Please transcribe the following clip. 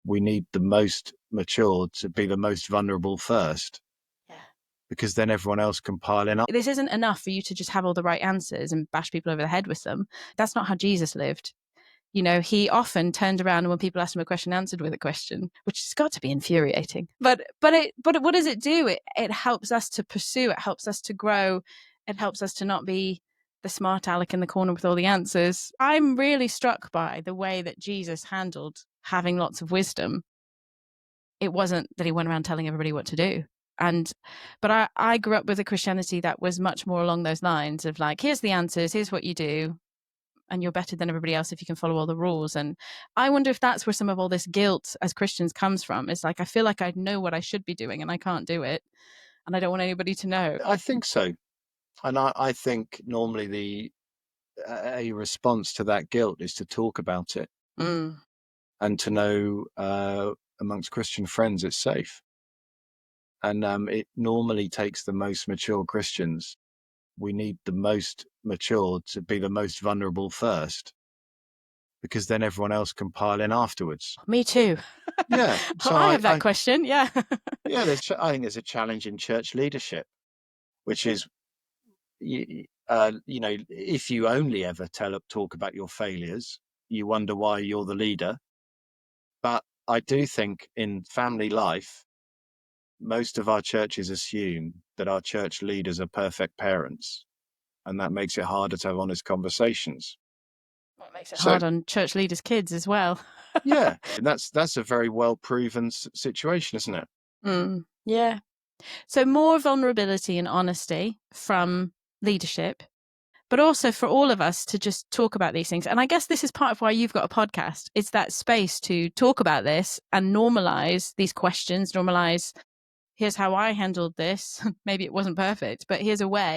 we need the most mature to be the most vulnerable first, Yeah. because then everyone else can pile in. This isn't enough for you to just have all the right answers and bash people over the head with them. That's not how Jesus lived. You know, he often turned around and when people asked him a question, answered with a question, which has got to be infuriating. But what does it do? It helps us to pursue. It helps us to grow. It helps us to not be the smart aleck in the corner with all the answers. I'm really struck by the way that Jesus handled having lots of wisdom. It wasn't that he went around telling everybody what to do. But I grew up with a Christianity that was much more along those lines of like, here's the answers, here's what you do, and you're better than everybody else if you can follow all the rules. And I wonder if that's where some of all this guilt as Christians comes from. It's like, I feel like I know what I should be doing and I can't do it. And I don't want anybody to know. I think so. And I think normally a response to that guilt is to talk about it and to know amongst Christian friends it's safe. And it normally takes the most mature Christians. We need the most mature to be the most vulnerable first, because then everyone else can pile in afterwards. Me too. Yeah. So I have that question. Yeah. Yeah, I think there's a challenge in church leadership, which is, if you only ever talk about your failures, you wonder why you're the leader. But I do think in family life, most of our churches assume that our church leaders are perfect parents, and that makes it harder to have honest conversations. Well, it makes it hard on church leaders' kids as well. Yeah, and that's a very well proven situation, isn't it? Yeah. So more vulnerability and honesty from leadership, but also for all of us to just talk about these things. And I guess this is part of why you've got a podcast. It's that space to talk about this and normalize these questions, normalize, here's how I handled this. Maybe it wasn't perfect, but here's a way.